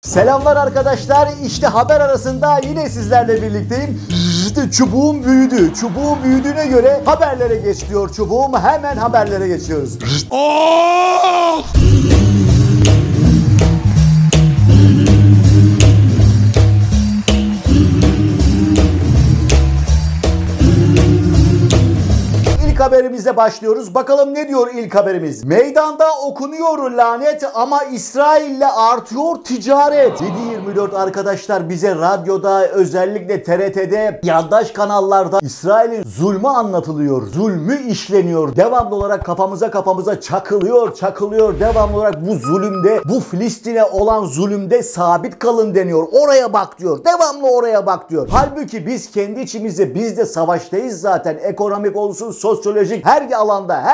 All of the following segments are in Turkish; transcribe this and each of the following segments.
Selamlar arkadaşlar. İşte haber arasında yine sizlerle birlikteyim. Çubuğum büyüdü. Çubuğum büyüdüğüne göre haberlere geç diyor çubuğum. Hemen haberlere geçiyoruz. İlk haberimize başlıyoruz. Bakalım ne diyor ilk haberimiz? Meydanda okunuyor lanet ama İsrail'le artıyor ticaret. 7/24 arkadaşlar bize radyoda, özellikle TRT'de, yandaş kanallarda İsrail'in zulmü anlatılıyor. Zulmü işleniyor. Devamlı olarak kafamıza çakılıyor. Devamlı olarak bu zulümde, bu Filistin'e olan zulümde sabit kalın deniyor. Oraya bak diyor. Devamlı oraya bak diyor. Halbuki biz kendi içimizde, biz de savaştayız zaten. Ekonomik olsun, sosyolojik, her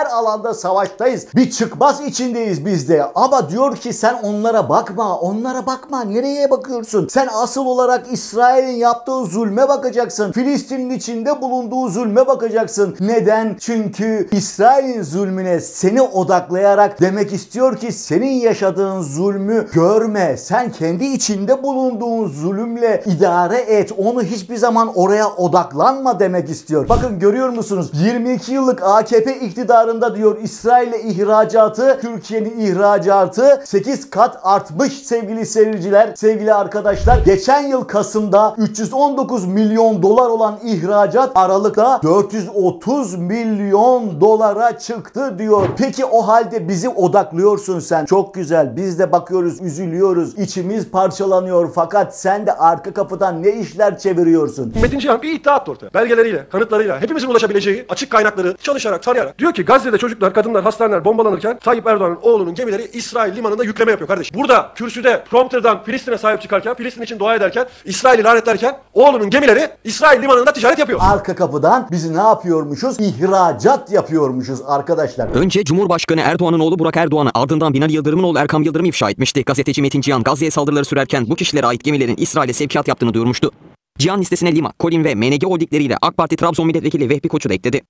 alanda savaştayız. Bir çıkmaz içindeyiz biz de. Ama diyor ki sen onlara bakma. Nereye bakıyorsun? Sen asıl olarak İsrail'in yaptığı zulme bakacaksın. Filistin'in içinde bulunduğu zulme bakacaksın. Neden? Çünkü İsrail'in zulmüne seni odaklayarak demek istiyor ki senin yaşadığın zulmü görme. Sen kendi içinde bulunduğun zulümle idare et. Onu hiçbir zaman oraya odaklanma demek istiyor. Bakın görüyor musunuz? 22 yıllık AKP iktidarında diyor İsrail'e ihracatı, Türkiye'nin ihracatı 8 kat artmış sevgili seyirciler, sevgili arkadaşlar. Geçen yıl Kasım'da 319 milyon dolar olan ihracat Aralık'ta 430 milyon dolara çıktı diyor. Peki o halde bizi odaklıyorsun sen. Çok güzel. Biz de bakıyoruz, üzülüyoruz. İçimiz parçalanıyor fakat sen de arka kapıdan ne işler çeviriyorsun? Metin Cihan bir iddia attı ortaya. Belgeleriyle, kanıtlarıyla, hepimizin ulaşabileceği açık kaynakları çalışarak, tarayarak. Diyor ki Gazze'de çocuklar, kadınlar, hastaneler bombalanırken Tayyip Erdoğan'ın oğlunun gemileri İsrail limanında yükleme yapıyor kardeşim. Burada kürsüde prompterdan Filistin'e sahip çıkarken, Filistin için dua ederken, İsrail'i lanetlerken oğlunun gemileri İsrail limanında ticaret yapıyor. Arka kapıdan biz ne yapıyormuşuz? İhracat yapıyormuşuz arkadaşlar. Önce Cumhurbaşkanı Erdoğan'ın oğlu Burak Erdoğan'ı, ardından Binali Yıldırım'ın oğlu Erkam Yıldırım ifşa etmişti. Gazeteci Metin Cihan Gazze'ye saldırıları sürerken bu kişilere ait gemilerin İsrail'e sevkiyat yaptığını duyurmuştu. Cihan listesine Lima, Kolin ve MNG holdingleriyle AK Parti Trabzon Milletvekili Vehbi Koç'u da ekledi.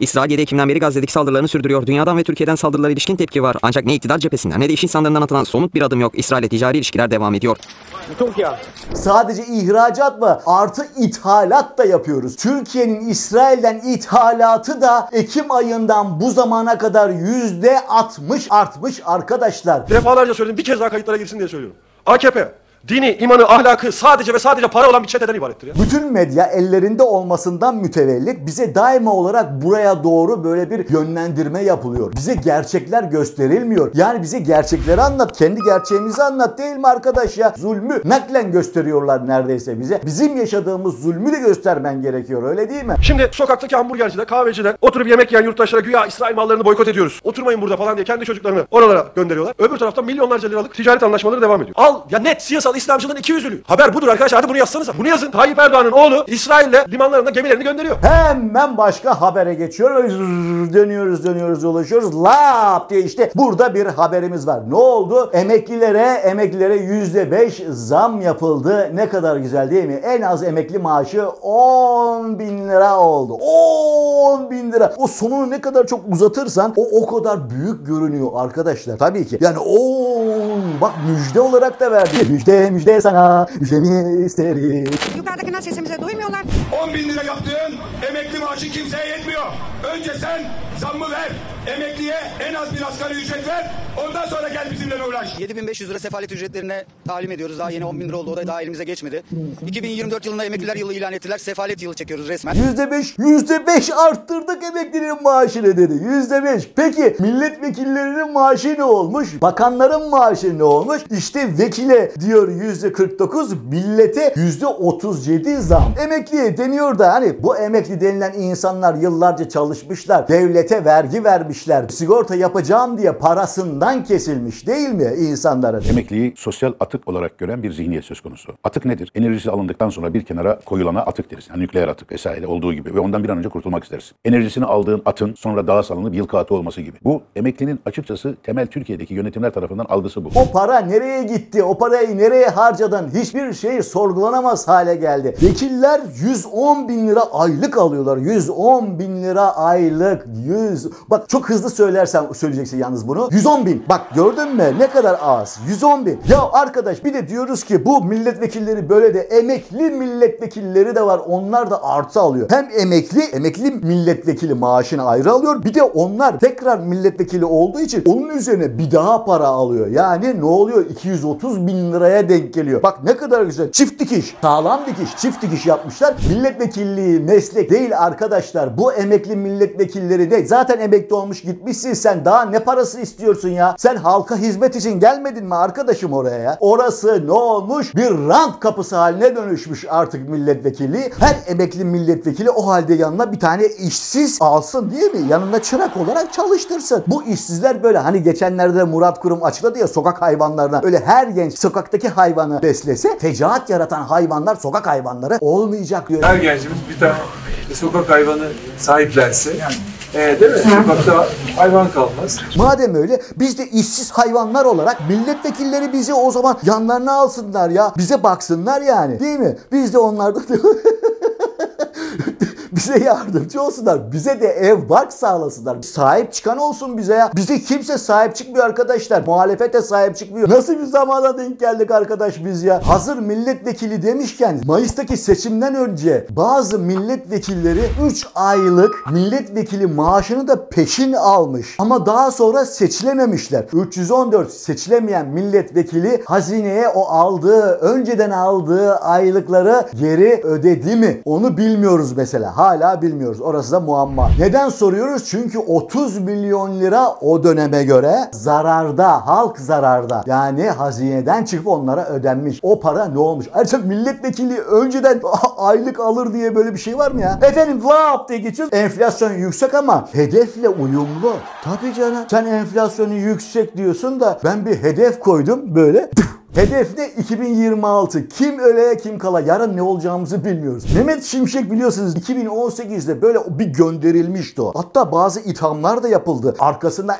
İsrail 7 Ekim'den beri Gazze'deki saldırılarını sürdürüyor. Dünyadan ve Türkiye'den saldırılara ilişkin tepki var. Ancak ne iktidar cephesinden ne de iş insanlarından atılan somut bir adım yok. İsrail'le ticari ilişkiler devam ediyor. Sadece ihracat mı? Artı ithalat da yapıyoruz. Türkiye'nin İsrail'den ithalatı da Ekim ayından bu zamana kadar %60 artmış arkadaşlar. Defalarca söyledim, bir kez daha kayıtlara girsin diye söylüyorum. AKP dini, imanı, ahlakı sadece ve sadece para olan bir çeteden ibarettir ya. Bütün medya ellerinde olmasından mütevellit bize daima olarak buraya doğru böyle bir yönlendirme yapılıyor. Bize gerçekler gösterilmiyor. Yani bize gerçekleri anlat, kendi gerçeğimizi anlat değil mi arkadaş ya? Zulmü naklen gösteriyorlar neredeyse bize. Bizim yaşadığımız zulmü de göstermen gerekiyor, öyle değil mi? Şimdi sokaktaki hamburgercide, kahvecide oturup yemek yiyen yurttaşlara güya İsrail mallarını boykot ediyoruz, oturmayın burada falan diye kendi çocuklarını oralara gönderiyorlar. Öbür taraftan milyonlarca liralık ticaret anlaşmaları devam ediyor. Al ya, net siyasal İslamcılığın iki yüzlü. Haber budur arkadaşlar, hadi bunu yazsanıza. Bunu yazın. Tayyip Erdoğan'ın oğlu İsrail'le limanlarında gemilerini gönderiyor. Hemen başka habere geçiyoruz. Dönüyoruz dolaşıyoruz. Lap diye işte burada bir haberimiz var. Ne oldu? Emeklilere %5 zam yapıldı. Ne kadar güzel değil mi? En az emekli maaşı 10.000 lira oldu. 10.000 lira. O sonunu ne kadar çok uzatırsan o kadar büyük görünüyor arkadaşlar. Tabii ki. Yani bak müjde olarak da verdi. Müjde sana, müjdemi isterim. Yukarıdakiler sesimize duymuyorlar. 10.000 lira yaptığın emekli maaşı kimseye yetmiyor. Önce sen zammı ver. Emekliye en az bir asgari ücret ver. Ondan sonra gel bizimle uğraş. 7.500 lira sefalet ücretlerine talim ediyoruz. Daha yeni 10.000 lira oldu. O da daha elimize geçmedi. 2024 yılında emekliler yılı ilan ettiler. Sefalet yılı çekiyoruz resmen. %5 arttırdık emeklinin maaşını dedi. %5. Peki milletvekillerinin maaşı ne olmuş? Bakanların maaşı ne olmuş? İşte vekile diyor %49, millete %37 zam. Emekliye deniyor da hani bu emekli denilen insanlar yıllarca çalışmışlar. Devlete vergi vermişler. Sigorta yapacağım diye parasından kesilmiş değil mi insanların? Emekliyi sosyal atık olarak gören bir zihniyet söz konusu. Atık nedir? Enerjisi alındıktan sonra bir kenara koyulana atık deriz. Yani nükleer atık vesaire olduğu gibi ve ondan bir an önce kurtulmak isteriz. Enerjisini aldığın atın sonra dağa salınıp yılkı atı olması gibi. Bu emeklinin açıkçası temel Türkiye'deki yönetimler tarafından algısı bu. O para nereye gitti? O parayı nereye harcadın? Hiçbir şey sorgulanamaz hale geldi. Vekiller 110.000 lira aylık alıyorlar. 110.000 lira aylık. Bak çok hızlı söylersem söyleyeceksin yalnız bunu. 110 bin. Bak gördün mü? Ne kadar az. 110 bin. Ya arkadaş bir de diyoruz ki bu milletvekilleri böyle de emekli milletvekilleri de var. Onlar da artı alıyor. Hem emekli milletvekili maaşını ayrı alıyor. Bir de onlar tekrar milletvekili olduğu için onun üzerine bir daha para alıyor. Yani ne oluyor? 230 bin liraya denk geliyor. Bak ne kadar güzel. Çift dikiş. Sağlam dikiş. Çift dikiş yapmışlar. Milletvekilliği meslek değil arkadaşlar. Bu emekli milletvekilleri de zaten emekli olmuş gitmişsin. Sen daha ne parası istiyorsun ya? Sen halka hizmet için gelmedin mi arkadaşım oraya ya? Orası ne olmuş? Bir rant kapısı haline dönüşmüş artık milletvekilliği. Her emekli milletvekili o halde yanına bir tane işsiz alsın değil mi? Yanında çırak olarak çalıştırsın. Bu işsizler böyle hani geçenlerde Murat Kurum açıkladı ya sokak hayvanlarına. Öyle her genç sokaktaki hayvanı beslese fecaat yaratan hayvanlar sokak hayvanları olmayacak diyor. Her gencimiz bir tane sokak hayvanı sahiplense değil mi? Sokakta hayvan kalmaz. Madem öyle biz de işsiz hayvanlar olarak milletvekilleri bizi o zaman yanlarına alsınlar ya. Bize baksınlar yani. Değil mi? Biz de onlardan bize yardımcı olsunlar. Bize de ev bark sağlasınlar. Sahip çıkan olsun bize ya. Bize kimse sahip çıkmıyor arkadaşlar. Muhalefete sahip çıkmıyor. Nasıl bir zamana denk geldik arkadaş biz ya. Hazır milletvekili demişken Mayıs'taki seçimden önce bazı milletvekilleri 3 aylık milletvekili maaşını da peşin almış. Ama daha sonra seçilememişler. 314 seçilemeyen milletvekili hazineye o önceden aldığı aylıkları geri ödedi mi? Onu bilmiyoruz mesela. Hala bilmiyoruz. Orası da muamma. Neden soruyoruz? Çünkü 30 milyon lira o döneme göre zararda. Halk zararda. Yani hazineden çıkıp onlara ödenmiş. O para ne olmuş? Ayrıca milletvekili önceden aylık alır diye böyle bir şey var mı ya? Efendim lap diye geçiyoruz. Enflasyon yüksek ama hedefle uyumlu. Tabii canım. Sen enflasyonu yüksek diyorsun da ben bir hedef koydum böyle. Hedef ne? 2026. Kim öle kim kala. Yarın ne olacağımızı bilmiyoruz. Mehmet Şimşek biliyorsunuz 2018'de böyle bir gönderilmişti o. Hatta bazı ithamlar da yapıldı. Arkasından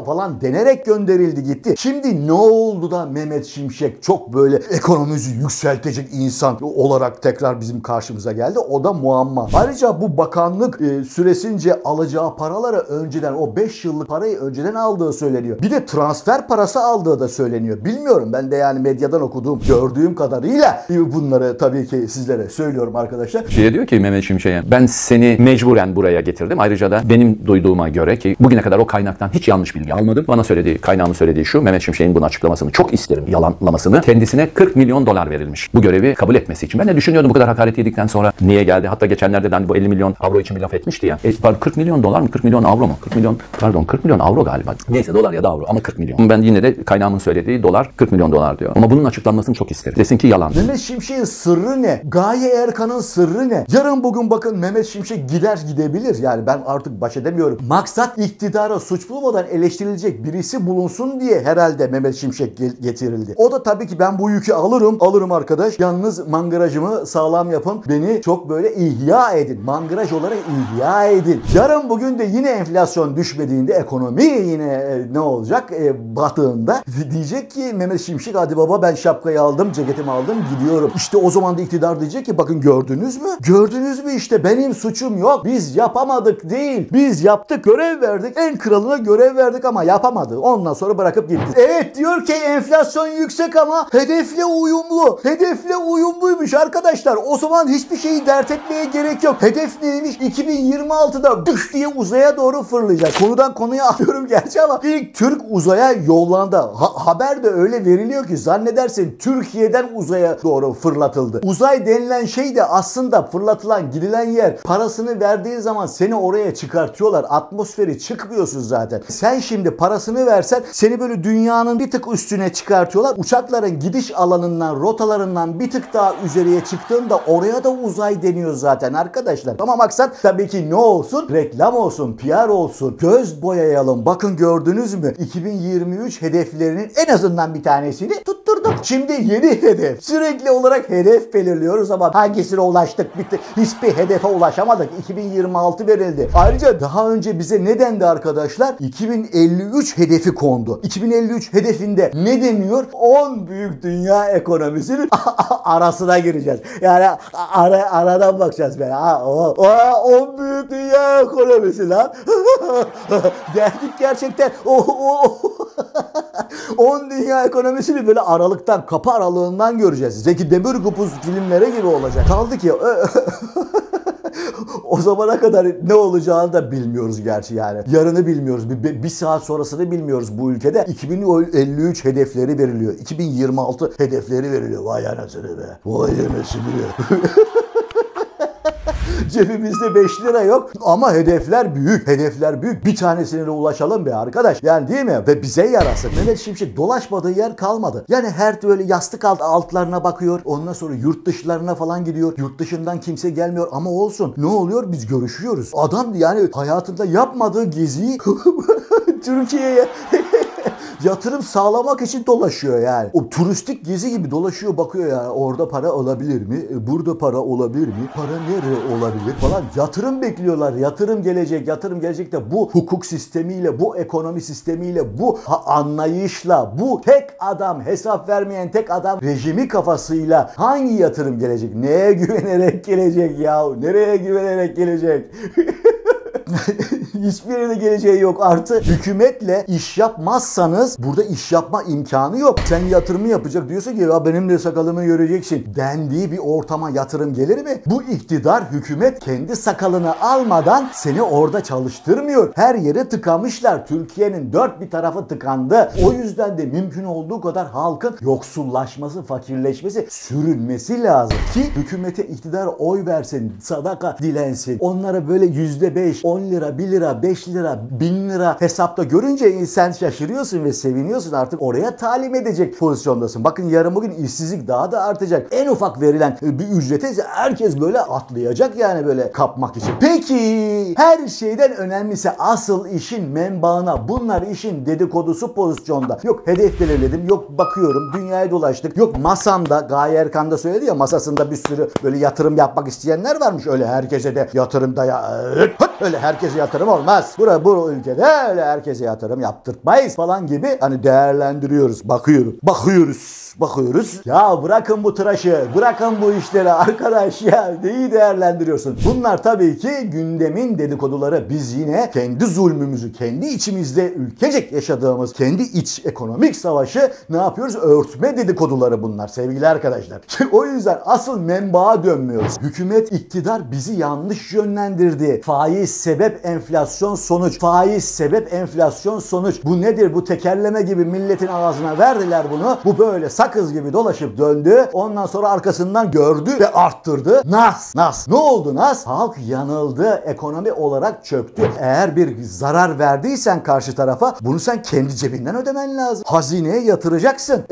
falan denerek gönderildi gitti. Şimdi ne oldu da Mehmet Şimşek çok böyle ekonomimizi yükseltecek insan olarak tekrar bizim karşımıza geldi. O da muamma. Ayrıca bu bakanlık süresince alacağı paraları önceden o 5 yıllık parayı önceden aldığı söyleniyor. Bir de transfer parası aldığı da söyleniyor. Bilmiyorum. Ben de yani medyadan okuduğum, gördüğüm kadarıyla bunları tabii ki sizlere söylüyorum arkadaşlar. Diyor ki Mehmet Şimşek'e ben seni mecburen buraya getirdim. Ayrıca da benim duyduğuma göre ki bugüne kadar o kaynaktan hiç yanlış bilgi almadım. Bana kaynağımın söylediği şu. Mehmet Şimşek'in bunun açıklamasını çok isterim. Yalanlamasını. Kendisine 40 milyon dolar verilmiş. Bu görevi kabul etmesi için. Ben de düşünüyordum bu kadar hakaret yedikten sonra niye geldi? Hatta geçenlerde de bu 50 milyon avro için bir laf etmişti ya. 40 milyon dolar mı? 40 milyon avro mu? 40 milyon avro galiba. Neyse dolar ya da avro ama 40 milyon. Ben yine de kaynağımın söylediği dolar 40 milyon dolar diyor. Ama bunun açıklanmasını çok isterim. Desin ki yalan. Mehmet Şimşek'in sırrı ne? Gaye Erkan'ın sırrı ne? Yarın bugün bakın Mehmet Şimşek gidebilir. Yani ben artık baş edemiyorum. Maksat iktidara suç bulmadan eleştirilecek birisi bulunsun diye herhalde Mehmet Şimşek getirildi. O da tabii ki ben bu yükü alırım arkadaş. Yalnız mangrajımı sağlam yapın. Beni çok böyle ihya edin. Mangraj olarak ihya edin. Yarın bugün de yine enflasyon düşmediğinde ekonomi yine ne olacak? Battığında diyecek ki Mehmet Şimşek hadi baba ben şapkayı aldım, ceketimi aldım gidiyorum. İşte o zaman da iktidar diyecek ki bakın gördünüz mü? Gördünüz mü işte benim suçum yok. Biz yapamadık değil. Biz yaptık, görev verdik. En kralına görev verdik ama yapamadı. Ondan sonra bırakıp gitti. Evet diyor ki enflasyon yüksek ama hedefle uyumlu. Hedefle uyumluymuş arkadaşlar. O zaman hiçbir şeyi dert etmeye gerek yok. Hedef neymiş? 2026'da düş diye uzaya doğru fırlayacak. Konudan konuya alıyorum gerçi ama ilk Türk uzaya yollandı. Haber de öyle veriliyor ki zannedersin Türkiye'den uzaya doğru fırlatıldı. Uzay denilen şey de aslında fırlatılan gidilen yer. Parasını verdiğin zaman seni oraya çıkartıyorlar. Atmosferi çıkmıyorsun zaten. Sen şimdi parasını versen seni böyle dünyanın bir tık üstüne çıkartıyorlar. Uçakların gidiş alanından, rotalarından bir tık daha üzeriye çıktığında oraya da uzay deniyor zaten arkadaşlar. Ama maksat tabii ki ne olsun? Reklam olsun, PR olsun. Göz boyayalım. Bakın gördünüz mü? 2023 hedeflerinin en azından bir tanesini tuttu. tutturduk. Şimdi yeni hedef. Sürekli olarak hedef belirliyoruz ama hangisine ulaştık? Bitti. Hiçbir hedefe ulaşamadık. 2026 verildi. Ayrıca daha önce bize ne dendi arkadaşlar? 2053 hedefi kondu. 2053 hedefinde ne deniyor? 10 büyük dünya ekonomisinin arasına gireceğiz. Yani aradan bakacağız böyle. 10 büyük dünya ekonomisi lan. Geldik gerçekten. 10 dünya ekonomisini böyle aralıktan, kapı aralığından göreceğiz. Zeki Demirkubuz filmlere gibi olacak. Kaldı ki o zamana kadar ne olacağını da bilmiyoruz gerçi yani. Yarını bilmiyoruz. Bir saat sonrasını bilmiyoruz bu ülkede. 2053 hedefleri veriliyor. 2026 hedefleri veriliyor. Vay anasını be. Vay anasını be. Cebimizde 5 lira yok ama hedefler büyük. Hedefler büyük. Bir tanesine de ulaşalım be arkadaş. Yani değil mi? Ve bize yarasın. Mehmet Şimşek dolaşmadığı yer kalmadı. Yani her böyle yastık altlarına bakıyor. Ondan sonra yurt dışlarına falan gidiyor. Yurt dışından kimse gelmiyor ama olsun. Ne oluyor? Biz görüşüyoruz. Adam yani hayatında yapmadığı geziyi Türkiye'ye yatırım sağlamak için dolaşıyor yani. O turistik gezi gibi dolaşıyor, bakıyor yani. Orada para olabilir mi? Burada para olabilir mi? Para nereye olabilir falan. Yatırım bekliyorlar. Yatırım gelecek. Yatırım gelecek de bu hukuk sistemiyle, bu ekonomi sistemiyle, bu anlayışla, bu tek adam, hesap vermeyen tek adam rejimi kafasıyla hangi yatırım gelecek? Neye güvenerek gelecek ya? Nereye güvenerek gelecek? Hiçbirine geleceği yok. Artı hükümetle iş yapmazsanız burada iş yapma imkanı yok. Sen yatırımı yapacak diyorsa ki ya benim de sakalımı göreceksin dendiği bir ortama yatırım gelir mi? Bu iktidar, hükümet kendi sakalını almadan seni orada çalıştırmıyor. Her yere tıkamışlar. Türkiye'nin dört bir tarafı tıkandı. O yüzden de mümkün olduğu kadar halkın yoksullaşması, fakirleşmesi, sürünmesi lazım ki hükümete, iktidar oy versin, sadaka dilensin. Onlara böyle %5, 10 lira, 1 lira, 5 lira, 1000 lira hesapta görünce sen şaşırıyorsun ve seviniyorsun, artık oraya talim edecek pozisyondasın. Bakın yarın bugün işsizlik daha da artacak. En ufak verilen bir ücrete herkes böyle atlayacak yani böyle kapmak için. Peki her şeyden önemlisi asıl işin menbaına, bunlar işin dedikodusu pozisyonda. Yok hedef belirledim, yok bakıyorum dünyaya dolaştık, yok masamda Gaye Erkan da söyledi ya, masasında bir sürü böyle yatırım yapmak isteyenler varmış. Öyle herkese de yatırımda öyle herkese yatırım olmaz. Bu ülkede öyle herkese yatırım yaptırtmayız falan gibi hani değerlendiriyoruz. Bakıyoruz. Ya bırakın bu tıraşı, bırakın bu işleri arkadaş ya. Neyi değerlendiriyorsun? Bunlar tabii ki gündemin dedikoduları. Biz yine kendi zulmümüzü, kendi içimizde ülkecek yaşadığımız kendi iç ekonomik savaşı ne yapıyoruz? Örtme dedikoduları bunlar sevgili arkadaşlar. O yüzden asıl menbağa dönmüyoruz. Hükümet, iktidar bizi yanlış yönlendirdi. Faiz sebep enflasyon sonuç. Faiz sebep enflasyon sonuç. Bu nedir? Bu tekerleme gibi milletin ağzına verdiler bunu. Bu böyle sakız gibi dolaşıp döndü. Ondan sonra arkasından gördü ve arttırdı. Nas. Ne oldu nas? Halk yanıldı. Ekonomi olarak çöktü. Eğer bir zarar verdiysen karşı tarafa bunu sen kendi cebinden ödemen lazım. Hazineye yatıracaksın.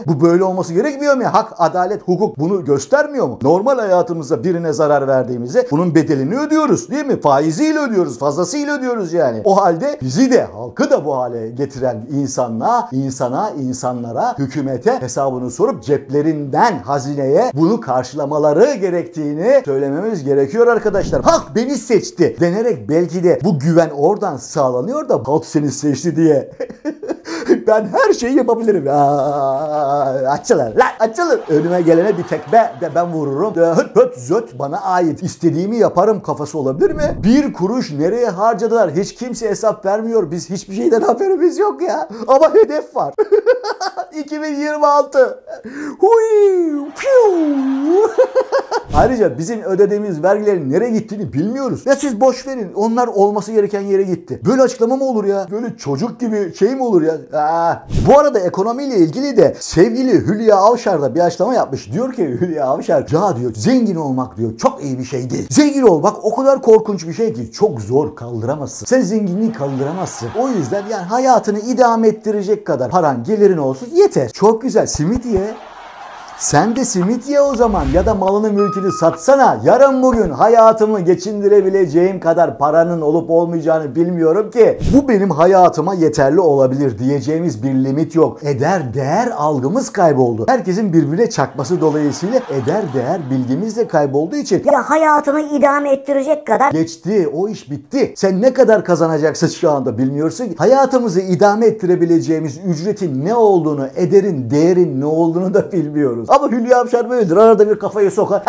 Bu böyle olması gerekmiyor mu? Hak, adalet, hukuk bunu göstermiyor mu? Normal hayatımızda birine zarar verdiğimizde bunun bedelini ödüyoruz değil mi? Faiziyle ödüyoruz. Fazlasıyla ödüyoruz yani. O halde bizi de halkı da bu hale getiren insanlara, hükümete hesabını sorup ceplerinden hazineye bunu karşılamaları gerektiğini söylememiz gerekiyor arkadaşlar. Halk beni seçti denerek belki de bu güven oradan sağlanıyor da halk seni seçti diye. Ben her şeyi yapabilirim. Açılın. Önüme gelene bir tekme de ben vururum. Zöt bana ait. İstediğimi yaparım kafası olabilir mi? Bir kuruş nereye harcadılar? Hiç kimse hesap vermiyor. Biz hiçbir şeyden haberimiz yok ya. Ama hedef var. 2026. Ayrıca bizim ödediğimiz vergilerin nereye gittiğini bilmiyoruz. Ya siz boş verin. Onlar olması gereken yere gitti. Böyle açıklama mı olur ya? Böyle çocuk gibi şey mi olur ya? Bu arada ekonomiyle ilgili de sevgili Hülya Avşar da bir açıklama yapmış. Diyor ki Hülya Avşar, ya diyor zengin olmak diyor çok iyi bir şey değil. Zengin olmak o kadar korkunç bir şey ki çok zor, kaldıramazsın. Sen zenginliği kaldıramazsın. O yüzden yani hayatını idame ettirecek kadar paran, gelirin olsun yeter. Çok güzel. Simit ye. Sen de simit ye o zaman ya da malını mülkünü satsana. Yarın bugün hayatımı geçindirebileceğim kadar paranın olup olmayacağını bilmiyorum ki. Bu benim hayatıma yeterli olabilir diyeceğimiz bir limit yok. Eder değer algımız kayboldu. Herkesin birbirine çakması dolayısıyla eder değer bilgimiz de kaybolduğu için Ya hayatımı idame ettirecek kadar geçti. O iş bitti. Sen ne kadar kazanacaksın şu anda bilmiyorsun ki. Hayatımızı idame ettirebileceğimiz ücretin ne olduğunu, ederin, değerin ne olduğunu da bilmiyoruz. Ama Hülya Avşar böyledir. Arada bir kafayı sokar.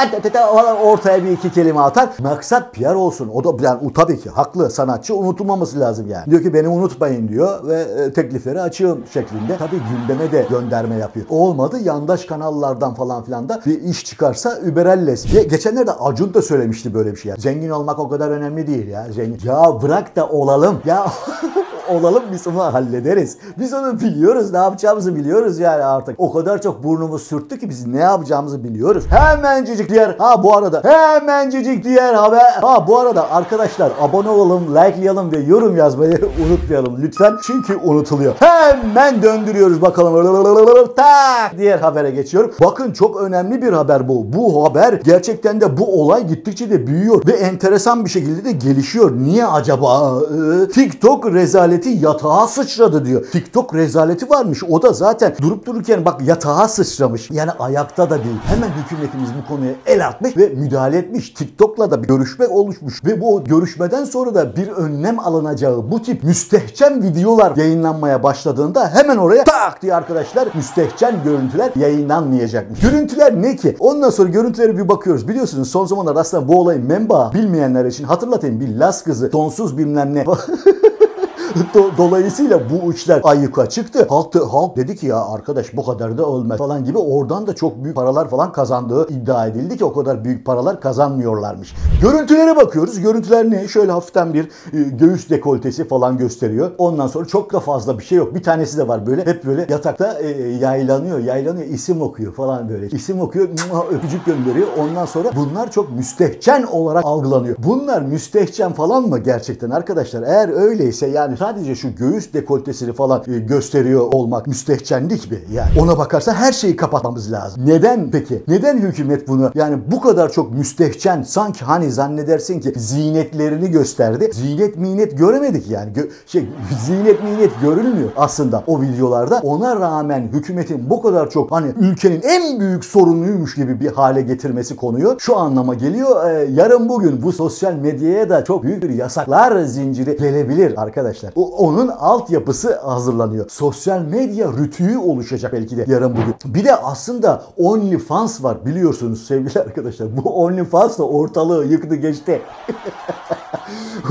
Ortaya bir iki kelime atar. Maksat PR olsun. O da yani tabii ki haklı sanatçı, unutulmaması lazım yani. Diyor ki beni unutmayın diyor ve teklifleri açığım şeklinde. Tabii gündeme de gönderme yapıyor. Olmadı yandaş kanallardan falan filan da bir iş çıkarsa überelles. Geçenlerde Acun da söylemişti böyle bir şey. Zengin olmak o kadar önemli değil ya. Ya bırak da olalım. Ya olalım, biz onu hallederiz. Biz onu biliyoruz. Ne yapacağımızı biliyoruz yani artık. O kadar çok burnumuz sürttü ki biz ne yapacağımızı biliyoruz. Hemencecik diğer haber. Bu arada arkadaşlar abone olalım, likelayalım ve yorum yazmayı unutmayalım lütfen. Çünkü unutuluyor. Hemen döndürüyoruz bakalım. Tak! Diğer habere geçiyorum. Bakın çok önemli bir haber bu. Bu haber gerçekten de bu olay gittikçe de büyüyor ve enteresan bir şekilde de gelişiyor. Niye acaba? TikTok rezaleti yatağa sıçradı diyor. TikTok rezaleti varmış. O da zaten durup dururken bak yatağa sıçramış. Yani ayakta da değil. Hemen hükümetimiz bu konuya el atmış ve müdahale etmiş. TikTok'la da bir görüşme oluşmuş ve bu görüşmeden sonra da bir önlem alınacağı bu tip müstehcen videolar yayınlanmaya başladığında hemen oraya tak diye arkadaşlar müstehcen görüntüler yayınlanmayacakmış. Görüntüler ne ki? Ondan sonra görüntülere bir bakıyoruz. Biliyorsunuz son zamanlarda aslında bu olayın menbaı bilmeyenler için hatırlatayım. Bir Las kızı sonsuz bilmem ne dolayısıyla bu işler ayyuka çıktı. Halk dedi ki ya arkadaş bu kadar da olmaz falan gibi, oradan da çok büyük paralar falan kazandığı iddia edildi ki o kadar büyük paralar kazanmıyorlarmış. Görüntülere bakıyoruz. Görüntüler ne? Şöyle hafiften bir göğüs dekoltesi falan gösteriyor. Ondan sonra çok da fazla bir şey yok. Bir tanesi de var böyle hep böyle yatakta yaylanıyor. İsim okuyor falan böyle. İsim okuyor, öpücük gönderiyor. Ondan sonra bunlar çok müstehcen olarak algılanıyor. Bunlar müstehcen falan mı gerçekten arkadaşlar? Eğer öyleyse yani sadece şu göğüs dekoltesini falan gösteriyor olmak müstehcenlik mi? Yani ona bakarsa her şeyi kapatmamız lazım. Neden peki? Neden hükümet bunu yani bu kadar çok müstehcen, sanki hani zannedersin ki zinetlerini gösterdi. Zinet minet göremedik yani. Zinet minet görülmüyor aslında o videolarda. Ona rağmen hükümetin bu kadar çok hani ülkenin en büyük sorunuymuş gibi bir hale getirmesi konuyu şu anlama geliyor. Yarın bugün bu sosyal medyaya da çok büyük bir yasaklar zinciri gelebilir arkadaşlar. Onun altyapısı hazırlanıyor. Sosyal medya rütüğü oluşacak belki de yarın bugün. Bir de aslında OnlyFans var biliyorsunuz sevgili arkadaşlar. Bu OnlyFans da ortalığı yıktı geçti.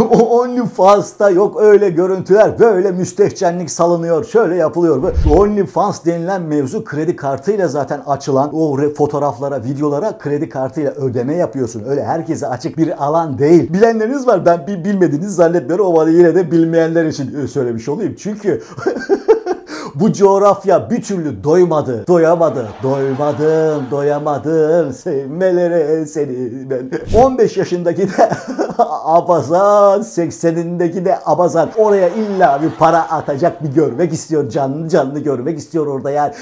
O OnlyFans'ta yok öyle görüntüler, böyle müstehcenlik salınıyor, şöyle yapılıyor. OnlyFans denilen mevzu kredi kartıyla zaten açılan o fotoğraflara, videolara kredi kartıyla ödeme yapıyorsun. Öyle herkese açık bir alan değil. Bilenleriniz var, ben bilmediğinizi zannetmiyorum ama yine de bilmeyenler için söylemiş olayım. Çünkü bu coğrafya bir türlü doyamadım sevmelere seni ben. 15 yaşındaki de abazan, 80'indeki de abazan. Oraya illa bir para atacak, bir görmek istiyor, canlı görmek istiyor orada yani.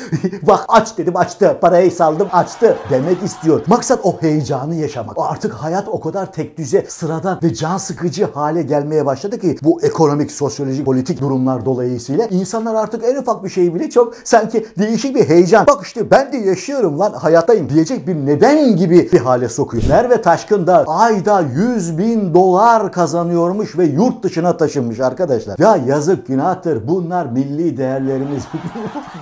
Bak aç dedim, açtı. Parayı saldım, açtı demek istiyor. Maksat o heyecanı yaşamak. Artık hayat o kadar tek düze, sıradan ve can sıkıcı hale gelmeye başladı ki bu ekonomik, sosyolojik, politik durumlar dolayısıyla insanlar artık en ufak bir şeyi bile çok sanki değişik bir heyecan. Bak işte ben de yaşıyorum lan, hayattayım diyecek bir neden gibi bir hale sokuyor. Merve Taşkın da ayda $100.000 kazanıyormuş ve yurt dışına taşınmış arkadaşlar. Ya yazık, günahtır. Bunlar milli değerlerimiz.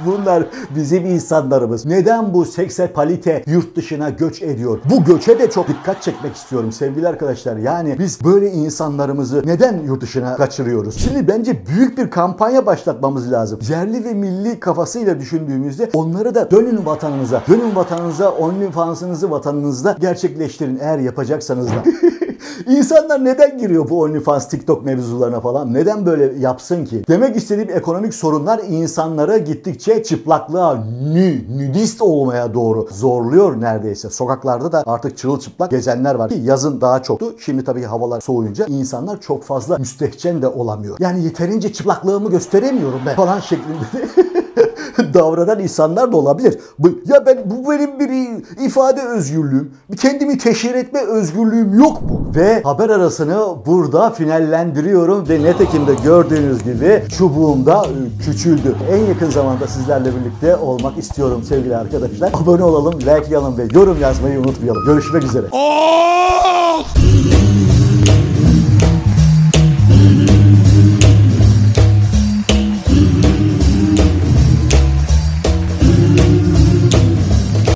Bunlar bizim insanlarımız. Neden bu seksapalite yurt dışına göç ediyor? Bu göçe de çok dikkat çekmek istiyorum sevgili arkadaşlar. Yani biz böyle insanlarımızı neden yurt dışına kaçırıyoruz? Şimdi bence büyük bir kampanya başlatmamız lazım. Yerli ve milli kafasıyla düşündüğümüzde onları da dönün vatanınıza, OnlyFans'ınızı vatanınızda gerçekleştirin eğer yapacaksanız da. İnsanlar neden giriyor bu OnlyFans, TikTok mevzularına falan? Neden böyle yapsın ki? Demek istediğim ekonomik sorunlar insanları gittikçe çıplaklığa, nudist olmaya doğru zorluyor neredeyse. Sokaklarda da artık çırılçıplak gezenler var. Yazın daha çoktu. Şimdi tabii havalar soğuyunca insanlar çok fazla müstehcen de olamıyor. Yani yeterince çıplaklığımı gösteremiyorum ben falan şeklinde. davranan insanlar da olabilir. Bu benim bir ifade özgürlüğüm, kendimi teşhir etme özgürlüğüm yok mu? Ve haber arasını burada finallendiriyorum ve netekim de gördüğünüz gibi çubuğum da küçüldü. En yakın zamanda sizlerle birlikte olmak istiyorum sevgili arkadaşlar. Abone olalım, likelayalım ve yorum yazmayı unutmayalım. Görüşmek üzere.